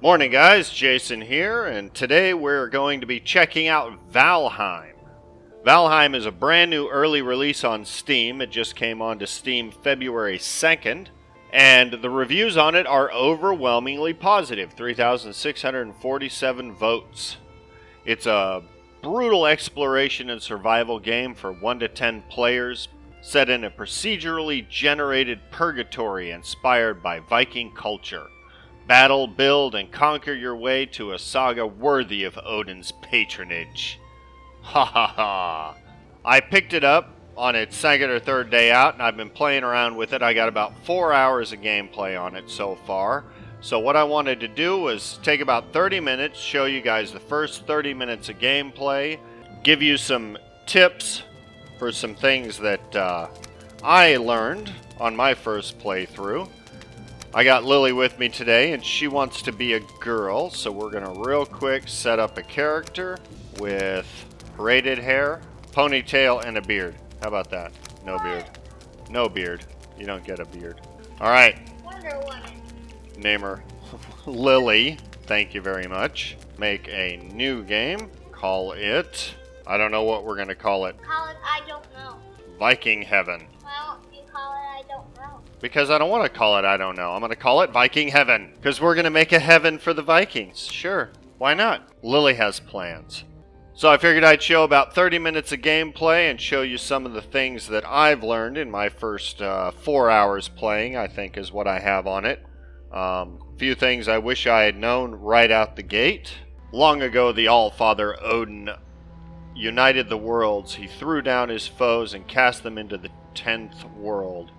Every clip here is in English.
Morning guys, Jason here, and today we're going to be checking out Valheim. Valheim is a brand new early release on Steam. It just came onto Steam February 2nd, and the reviews on it are overwhelmingly positive, 3,647 votes. It's a brutal exploration and survival game for 1 to 10 players, set in a procedurally generated purgatory inspired by Viking culture. Battle, build, and conquer your way to a saga worthy of Odin's patronage. Ha ha ha. I picked it up on its second or third day out, and I've been playing around with it. I got about 4 hours of gameplay on it so far. So what I wanted to do was take about 30 minutes, show you guys the first 30 minutes of gameplay, give you some tips for some things that I learned on my first playthrough. I got Lily with me today, and she wants to be a girl, so we're going to real quick set up a character with braided hair, ponytail, and a beard. How about that? No beard. No beard. You don't get a beard. Alright. Wonder Woman. Name her Lily. Thank you very much. Make a new game. Call it... I don't know what we're going to call it. Call it I don't know. Viking Heaven. Well, you call it I don't know. Because I don't want to call it I don't know. I'm going to call it Viking Heaven. Because we're going to make a heaven for the Vikings. Sure. Why not? Lily has plans. So I figured I'd show about 30 minutes of gameplay and show you some of the things that I've learned in my first 4 hours playing, I think is what I have on it. Few things I wish I had known right out the gate. Long ago, the All-Father Odin united the worlds. He threw down his foes and cast them into the 10th world.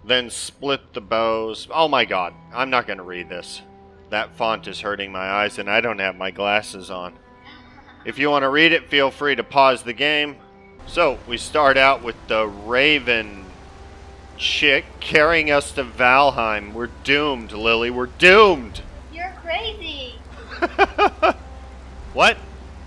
Then split the bows. Oh my god, I'm not going to read this. That font is hurting my eyes and I don't have my glasses on. If you want to read it, feel free to pause the game. So, we start out with the Raven chick carrying us to Valheim. We're doomed, Lily. We're doomed! You're crazy. What?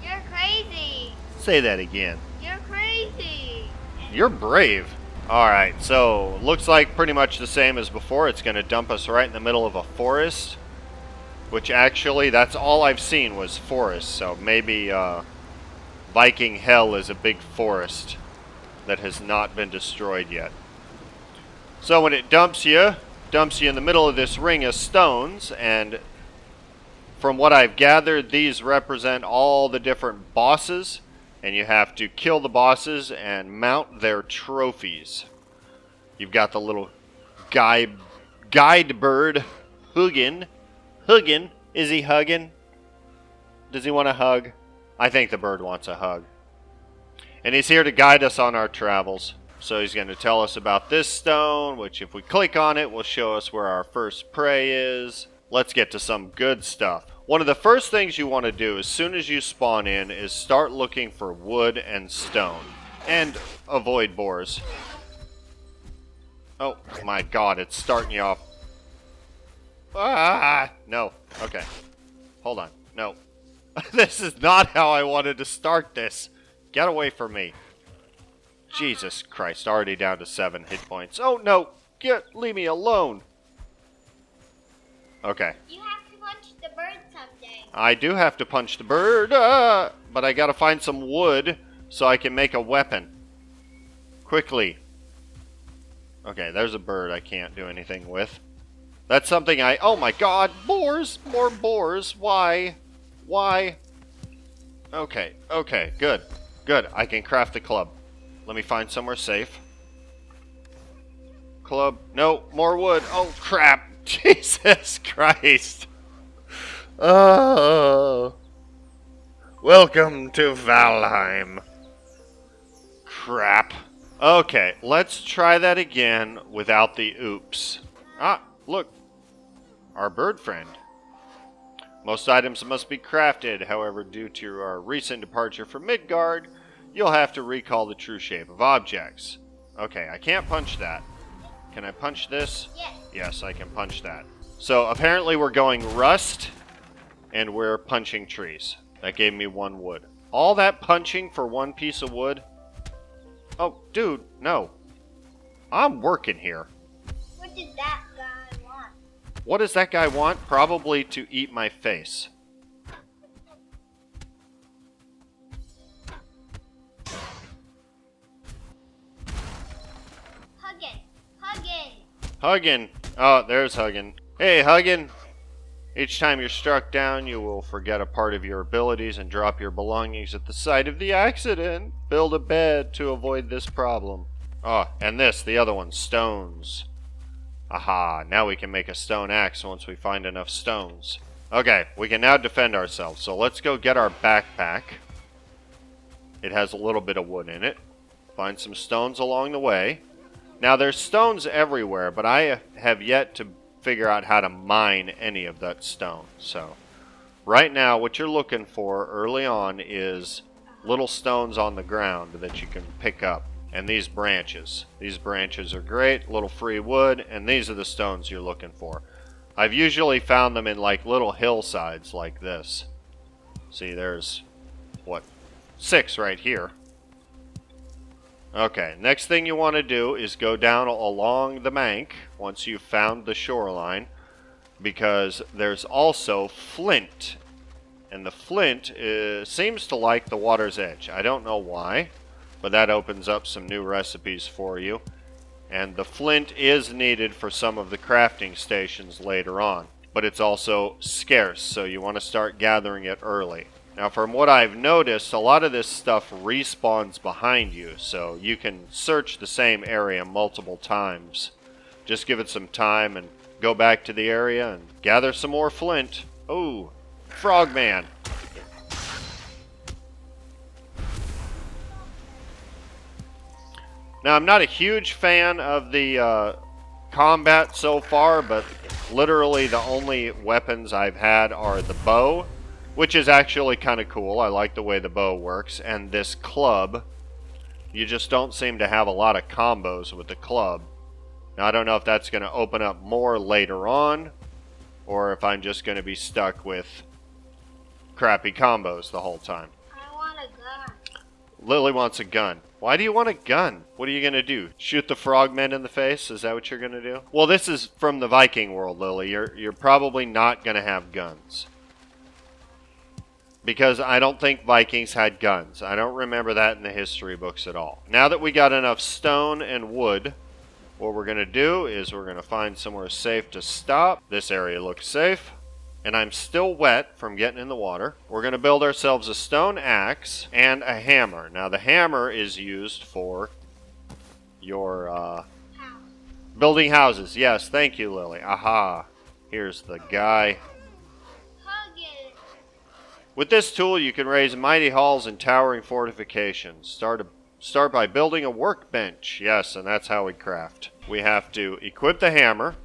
You're crazy. Say that again. You're crazy. You're brave. Alright, so looks like pretty much the same as before. It's going to dump us right in the middle of a forest. Which actually, that's all I've seen was forest. So maybe Viking Hell is a big forest that has not been destroyed yet. So when it dumps you in the middle of this ring of stones. And from what I've gathered, these represent all the different bosses. And you have to kill the bosses and mount their trophies. You've got the little guide bird, Hugin. Hugin? Is he hugging? Does he want a hug? I think the bird wants a hug. And he's here to guide us on our travels. So he's going to tell us about this stone, which if we click on it, will show us where our first prey is. Let's get to some good stuff. One of the first things you want to do as soon as you spawn in is start looking for wood and stone. And avoid boars. Oh my god, it's starting you off. Ah! No. Okay. Hold on. No. This is not how I wanted to start this. Get away from me. Jesus Christ, already down to 7 hit points. Oh no! Leave me alone. Okay. You have to punch the bird someday. I do have to punch the bird, but I gotta find some wood so I can make a weapon. Quickly. Okay, there's a bird I can't do anything with. That's something oh my god, boars! More boars, why? Why? Okay, good. Good, I can craft a club. Let me find somewhere safe. Club, no, more wood, oh crap! Jesus Christ! Oh, welcome to Valheim. Crap. Okay, let's try that again without the oops. Ah, look. Our bird friend. Most items must be crafted. However, due to our recent departure from Midgard, you'll have to recall the true shape of objects. Okay, I can't punch that. Can I punch this? Yes. Yes, I can punch that. So apparently we're going rust, and we're punching trees. That gave me 1 wood. All that punching for 1 piece of wood? Oh, dude, no. I'm working here. What did that guy want? What does that guy want? Probably to eat my face. Huggin. Oh, there's Huggin. Hey, Huggin. Each time you're struck down, you will forget a part of your abilities and drop your belongings at the site of the accident. Build a bed to avoid this problem. Oh, and this, the other one, stones. Aha, now we can make a stone axe once we find enough stones. Okay, we can now defend ourselves, so let's go get our backpack. It has a little bit of wood in it. Find some stones along the way. Now, there's stones everywhere, but I have yet to figure out how to mine any of that stone. So, right now, what you're looking for early on is little stones on the ground that you can pick up. And these branches. These branches are great, little free wood, and these are the stones you're looking for. I've usually found them in like little hillsides like this. See, there's, what, 6 right here. Okay, next thing you want to do is go down along the bank once you've found the shoreline, because there's also flint. And the flint seems to like the water's edge. I don't know why, but that opens up some new recipes for you. And the flint is needed for some of the crafting stations later on, but it's also scarce, so you want to start gathering it early. Now, from what I've noticed, a lot of this stuff respawns behind you, so you can search the same area multiple times. Just give it some time and go back to the area and gather some more flint. Oh, Frogman. Now, I'm not a huge fan of the combat so far, but literally the only weapons I've had are the bow, which is actually kind of cool. I like the way the bow works. And this club. You just don't seem to have a lot of combos with the club. Now, I don't know if that's going to open up more later on, or if I'm just going to be stuck with crappy combos the whole time. I want a gun. Lily wants a gun. Why do you want a gun? What are you going to do? Shoot the frogmen in the face? Is that what you're going to do? Well, this is from the Viking world, Lily. You're probably not going to have guns. Because I don't think Vikings had guns. I don't remember that in the history books at all. Now that we got enough stone and wood, what we're going to do is we're going to find somewhere safe to stop. This area looks safe. And I'm still wet from getting in the water. We're going to build ourselves a stone axe and a hammer. Now, the hammer is used for your building houses. Yes, thank you, Lily. Aha. Here's the guy. With this tool, you can raise mighty halls and towering fortifications. Start by building a workbench. Yes, and that's how we craft. We have to equip the hammer.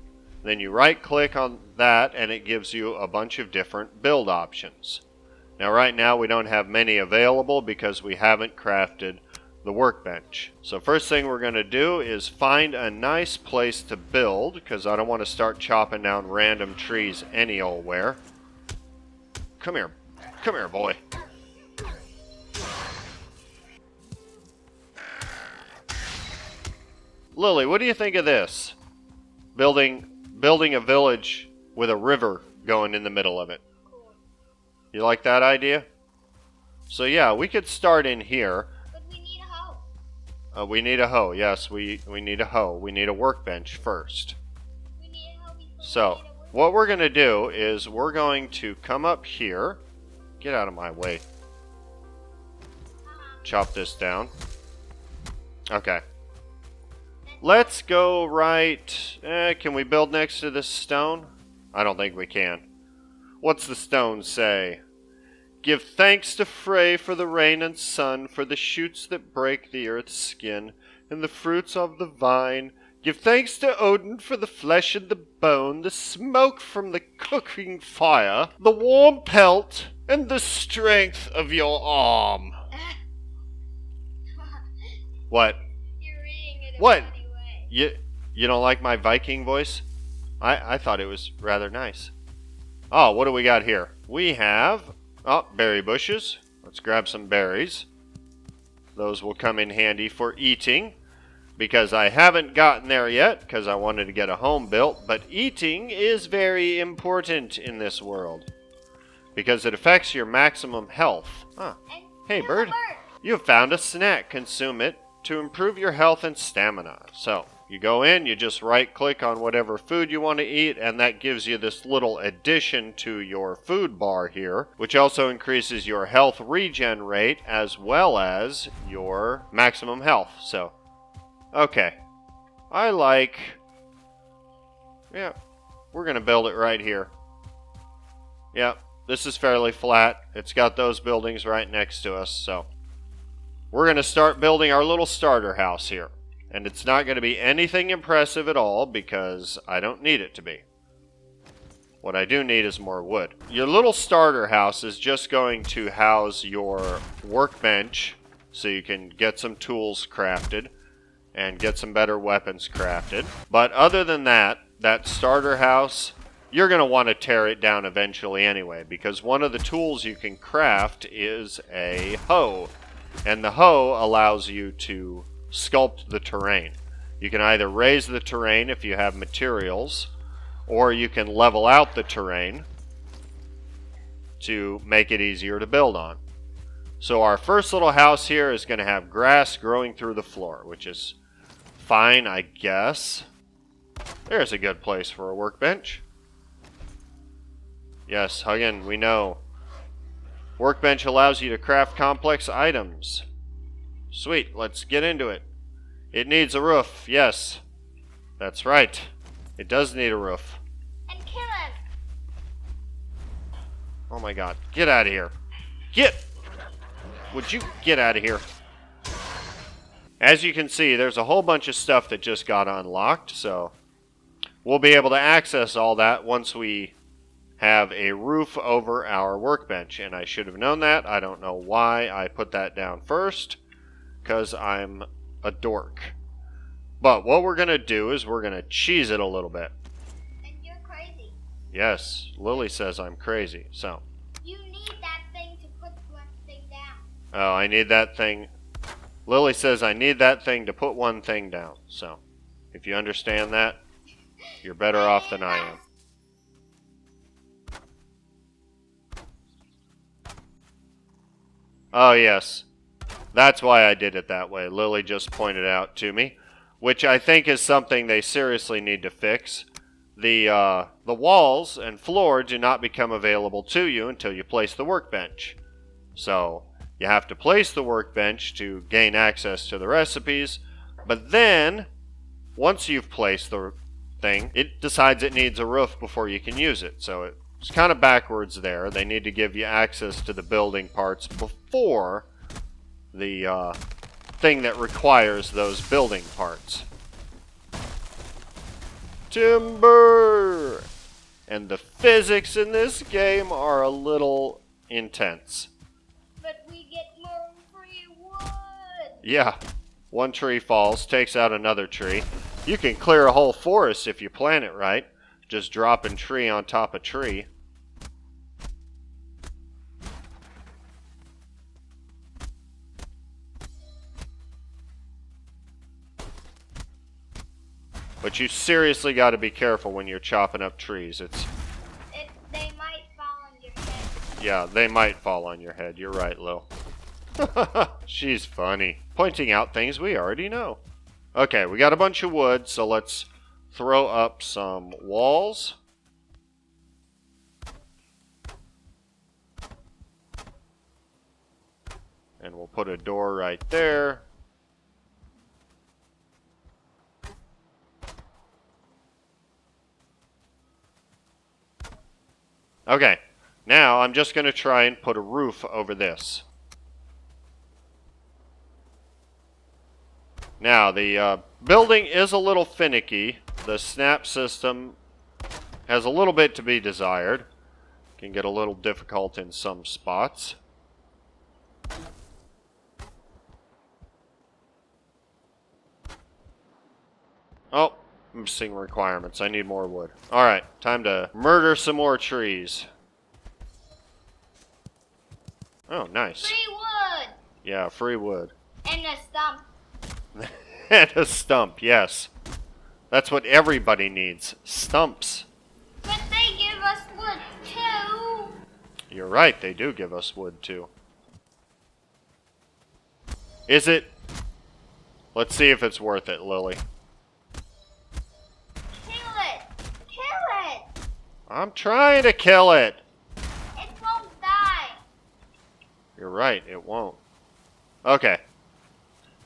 Then you right-click on that, and it gives you a bunch of different build options. Now, right now, we don't have many available because we haven't crafted the workbench. So first thing we're going to do is find a nice place to build, because I don't want to start chopping down random trees any old where. Come here. Come here, boy. Lily, what do you think of this? Building a village with a river going in the middle of it. You like that idea? So yeah, we could start in here. But we need a hoe. We need a hoe. Yes, we need a hoe. We need a workbench first. We need a hoe before So, what we're going to do is we're going to come up here. Get out of my way. Chop this down. Okay. Let's go right... can we build next to this stone? I don't think we can. What's the stone say? Give thanks to Frey for the rain and sun, for the shoots that break the earth's skin, and the fruits of the vine. Give thanks to Odin for the flesh and the bone, the smoke from the cooking fire, the warm pelt, and the strength of your arm. What? You're reading it a What? funny way. You don't like my Viking voice? I thought it was rather nice. Oh, what do we got here? We have, berry bushes. Let's grab some berries. Those will come in handy for eating. because I haven't gotten there yet because I wanted to get a home built, but eating is very important in this world because it affects your maximum health. Huh. Hey, bird. You have found a snack. Consume it to improve your health and stamina. So, you go in, you just right-click on whatever food you want to eat, and that gives you this little addition to your food bar here, which also increases your health regen rate as well as your maximum health. So, okay. Yeah, we're going to build it right here. Yep, this is fairly flat. It's got those buildings right next to us, so we're going to start building our little starter house here. And it's not going to be anything impressive at all because I don't need it to be. What I do need is more wood. Your little starter house is just going to house your workbench so you can get some tools crafted and get some better weapons crafted. But other than that, that starter house, you're going to want to tear it down eventually anyway because one of the tools you can craft is a hoe. And the hoe allows you to sculpt the terrain. You can either raise the terrain if you have materials, or you can level out the terrain to make it easier to build on. So our first little house here is going to have grass growing through the floor, which is fine, I guess. There's a good place for a workbench. Yes, again, we know. Workbench allows you to craft complex items. Sweet, let's get into it. It needs a roof, yes. That's right. It does need a roof. And kill him. Oh my god, get out of here. Would you get out of here? As you can see, there's a whole bunch of stuff that just got unlocked, so we'll be able to access all that once we have a roof over our workbench. And I should have known that. I don't know why I put that down first, because I'm a dork. But what we're going to do is we're going to cheese it a little bit. And you're crazy. Yes, Lily says I'm crazy, so. You need that thing to put one thing down. Oh, I need that thing. Lily says I need that thing to put one thing down. So, if you understand that, you're better off than I am. Oh, yes. That's why I did it that way. Lily just pointed out to me, which I think is something they seriously need to fix. The walls and floor do not become available to you until you place the workbench. So, you have to place the workbench to gain access to the recipes, but then, once you've placed the thing, it decides it needs a roof before you can use it. So it's kind of backwards there. They need to give you access to the building parts before the thing that requires those building parts. Timber! And the physics in this game are a little intense. But we get more free wood. Yeah. One tree falls, takes out another tree. You can clear a whole forest if you plan it right. Just dropping tree on top of tree. But you seriously got to be careful when you're chopping up trees. They might fall on your head. Yeah, they might fall on your head. You're right, Lil. She's funny. Pointing out things we already know. Okay, we got a bunch of wood, so let's throw up some walls. And we'll put a door right there. Okay, now I'm just going to try and put a roof over this. Now, the building is a little finicky. The snap system has a little bit to be desired. Can get a little difficult in some spots. Oh, missing requirements. I need more wood. Alright, time to murder some more trees. Oh, nice. Free wood. Yeah, free wood. And a stump. And a stump, yes. That's what everybody needs. Stumps. But they give us wood too. You're right, they do give us wood too. Is it? Let's see if it's worth it, Lily. Kill it. Kill it. I'm trying to kill it. It won't die. You're right, it won't. Okay.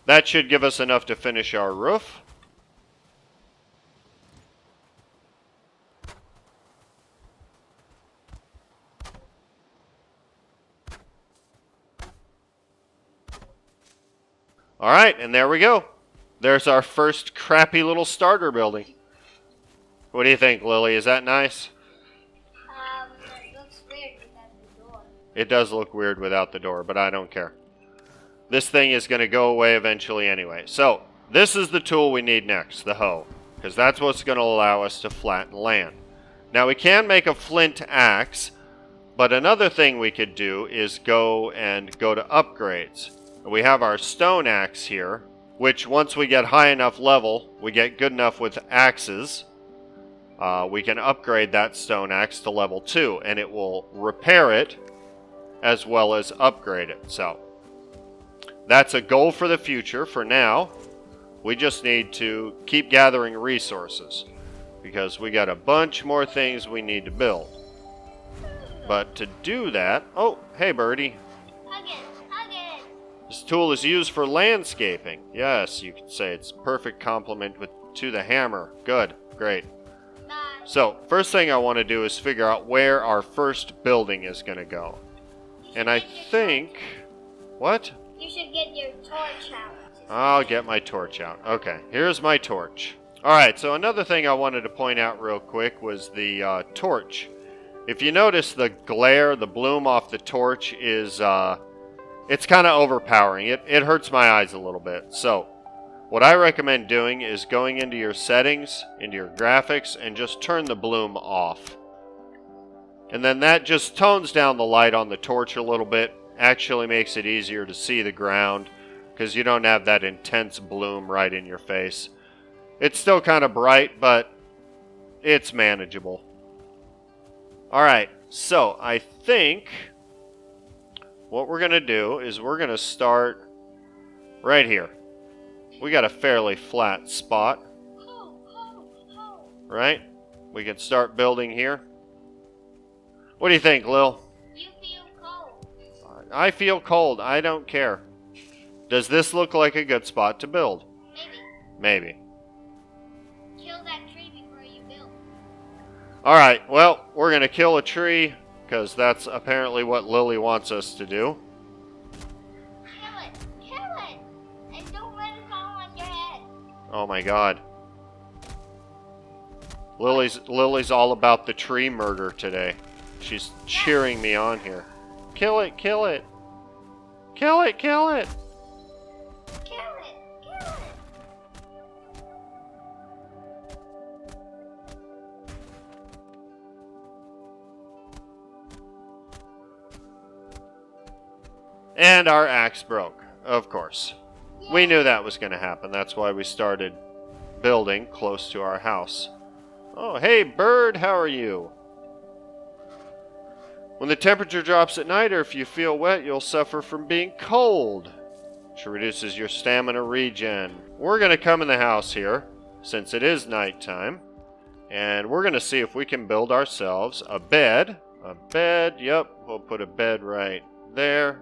That should give us enough to finish our roof. Alright, and there we go. There's our first crappy little starter building. What do you think, Lily? Is that nice? It looks weird without the door. It does look weird without the door, but I don't care. This thing is going to go away eventually anyway. So, this is the tool we need next, the hoe. Because that's what's going to allow us to flatten land. Now, we can make a flint axe, but another thing we could do is go to upgrades. We have our stone axe here, which once we get high enough level, we get good enough with axes, we can upgrade that stone axe to level 2, and it will repair it as well as upgrade it. So, that's a goal for the future. For now, we just need to keep gathering resources, because we got a bunch more things we need to build. But to do that... Oh, hey, birdie. Hug it. Hug it. This tool is used for landscaping. Yes, you could say it's a perfect complement to the hammer. Good. Great. Bye. So, first thing I want to do is figure out where our first building is going to go. And I think... What? You should get your torch out. I'll get my torch out. Okay, here's my torch. Alright, so another thing I wanted to point out real quick was the torch. If you notice, the glare, the bloom off the torch is... it's kind of overpowering. It hurts my eyes a little bit. So, what I recommend doing is going into your settings, into your graphics, and just turn the bloom off. And then that just tones down the light on the torch a little bit. Actually makes it easier to see the ground, because you don't have that intense bloom right in your face. It's still kind of bright, but it's manageable. Alright, so I think what we're going to do is we're going to start right here. We got a fairly flat spot, right? We can start building here. What do you think, Lil? You feel cold. I feel cold. I don't care. Does this look like a good spot to build? Maybe. Maybe. Kill that tree before you build. Alright, well, we're going to kill a tree, because that's apparently what Lily wants us to do. Kill it. Kill it. And don't let it fall on your head. Oh my god. Lily's all about the tree murder today. She's cheering me on here. Kill it, kill it. Kill it, kill it. Kill it. Kill it. And our axe broke, of course. We knew that was going to happen. That's why we started building close to our house. Oh, hey, bird, how are you? When the temperature drops at night, or if you feel wet, you'll suffer from being cold, which reduces your stamina regen. We're going to come in the house here, since it is nighttime, and we're going to see if we can build ourselves a bed. A bed, yep, we'll put a bed right there.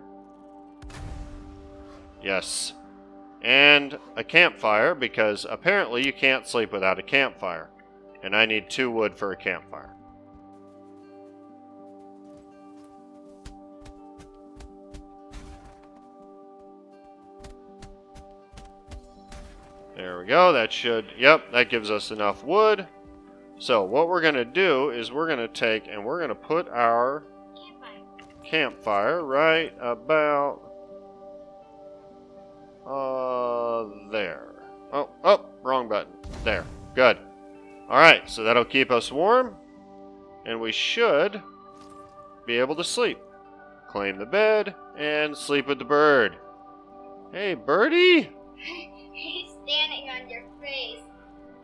Yes. And a campfire, because apparently you can't sleep without a campfire. And I need 2 wood for a campfire. There we go. That should, yep, that gives us enough wood. So what we're going to do is we're going to take and we're going to put our campfire right about there. Oh, wrong button. There. Good. Alright, so that'll keep us warm. And we should be able to sleep. Claim the bed and sleep with the bird. Hey, birdie! He's standing on your face.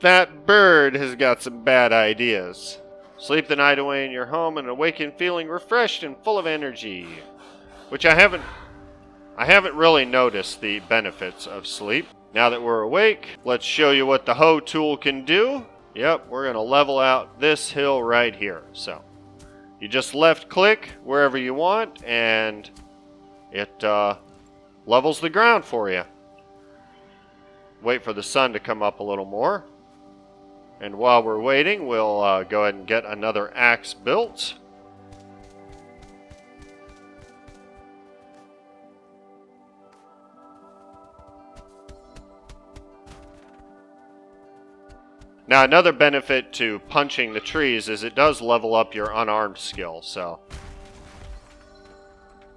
That bird has got some bad ideas. Sleep the night away in your home and awaken feeling refreshed and full of energy. Which I haven't really noticed the benefits of sleep. Now that we're awake, let's show you what the hoe tool can do. Yep, we're going to level out this hill right here. So, you just left click wherever you want and it levels the ground for you. Wait for the sun to come up a little more. And while we're waiting, we'll go ahead and get another axe built. Now, another benefit to punching the trees is it does level up your unarmed skill, so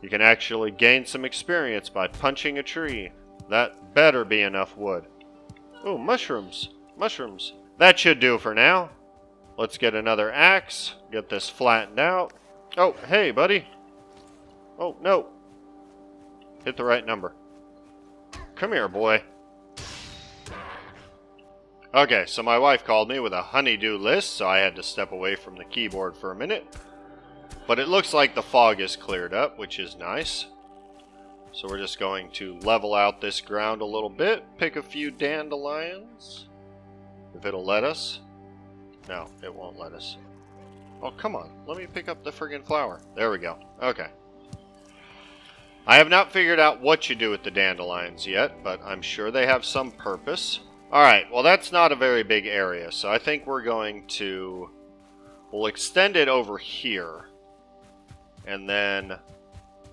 you can actually gain some experience by punching a tree. That better be enough wood. Ooh, mushrooms. Mushrooms. That should do for now. Let's get another axe. Get this flattened out. Oh, hey, buddy. Oh, no. Hit the right number. Come here, boy. Okay, so my wife called me with a honey-do list, so I had to step away from the keyboard for a minute. But it looks like the fog is cleared up, which is nice. So we're just going to level out this ground a little bit, pick a few dandelions. If it'll let us. No, it won't let us. Oh, come on. Let me pick up the friggin' flower. There we go. Okay. I have not figured out what you do with the dandelions yet, but I'm sure they have some purpose. Alright, well that's not a very big area, so I think we're going to... We'll extend it over here. And then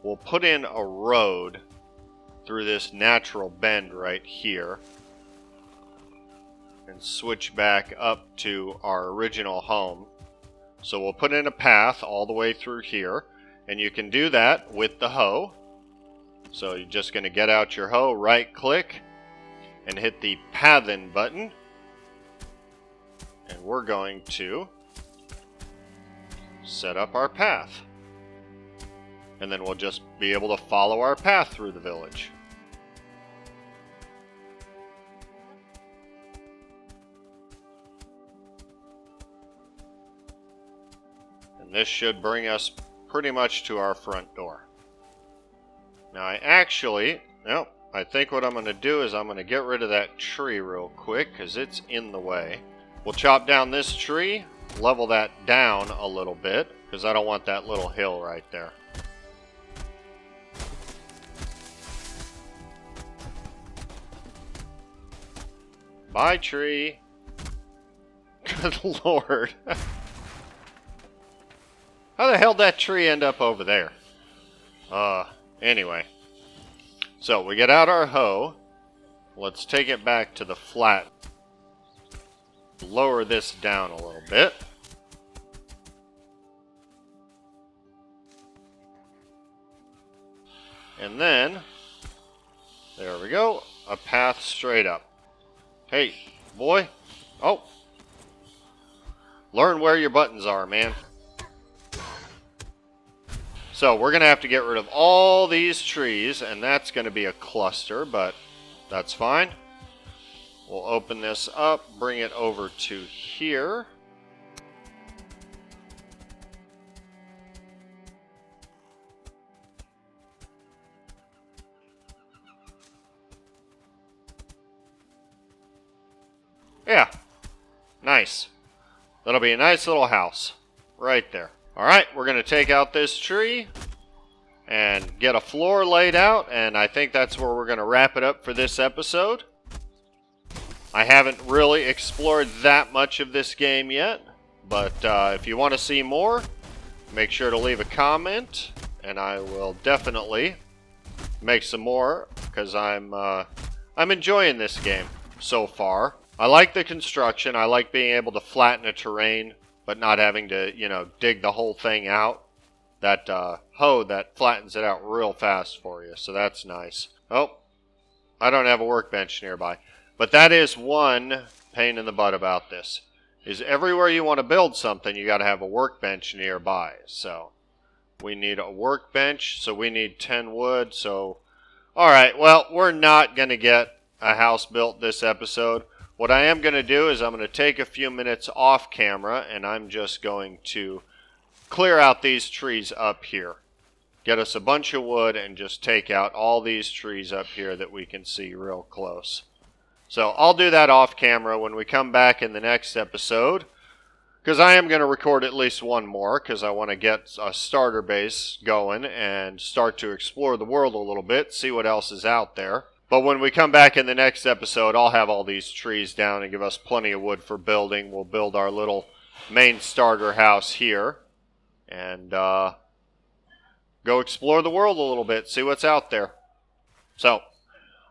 we'll put in a road through this natural bend right here. And switch back up to our original home. So we'll put in a path all the way through here. And you can do that with the hoe. So you're just going to get out your hoe, right click, and hit the pathin button. And we're going to set up our path. And then we'll just be able to follow our path through the village. And this should bring us pretty much to our front door. Now I think what I'm going to do is I'm going to get rid of that tree real quick because it's in the way. We'll chop down this tree, level that down a little bit because I don't want that little hill right there. Bye, tree. Good lord. How the hell did that tree end up over there? Anyway. So, we get out our hoe. Let's take it back to the flat. Lower this down a little bit. And then, there we go, a path straight up. Hey, boy. Oh. Learn where your buttons are, man. So we're going to have to get rid of all these trees, and that's going to be a cluster, but that's fine. We'll open this up, bring it over to here. Yeah, nice. That'll be a nice little house right there. Alright, we're going to take out this tree and get a floor laid out, and I think that's where we're going to wrap it up for this episode. I haven't really explored that much of this game yet, but if you want to see more, make sure to leave a comment, and I will definitely make some more, because I'm enjoying this game so far. I like the construction, I like being able to flatten a terrain, but not having to, dig the whole thing out. That hoe that flattens it out real fast for you, so that's nice. Oh, I don't have a workbench nearby. But that is one pain in the butt about this, is everywhere you want to build something, you got to have a workbench nearby. So we need a workbench, so we need 10 wood. So, all right, well, we're not going to get a house built this episode. What I am going to do is I'm going to take a few minutes off camera and I'm just going to clear out these trees up here. Get us a bunch of wood and just take out all these trees up here that we can see real close. So I'll do that off camera when we come back in the next episode, because I am going to record at least one more because I want to get a starter base going and start to explore the world a little bit, see what else is out there. But when we come back in the next episode, I'll have all these trees down and give us plenty of wood for building. We'll build our little main starter house here and go explore the world a little bit, see what's out there. So,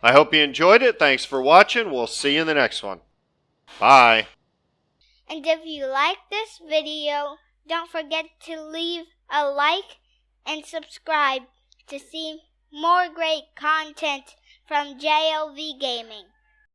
I hope you enjoyed it. Thanks for watching. We'll see you in the next one. Bye. And if you like this video, don't forget to leave a like and subscribe to see more great content from JLVGaming.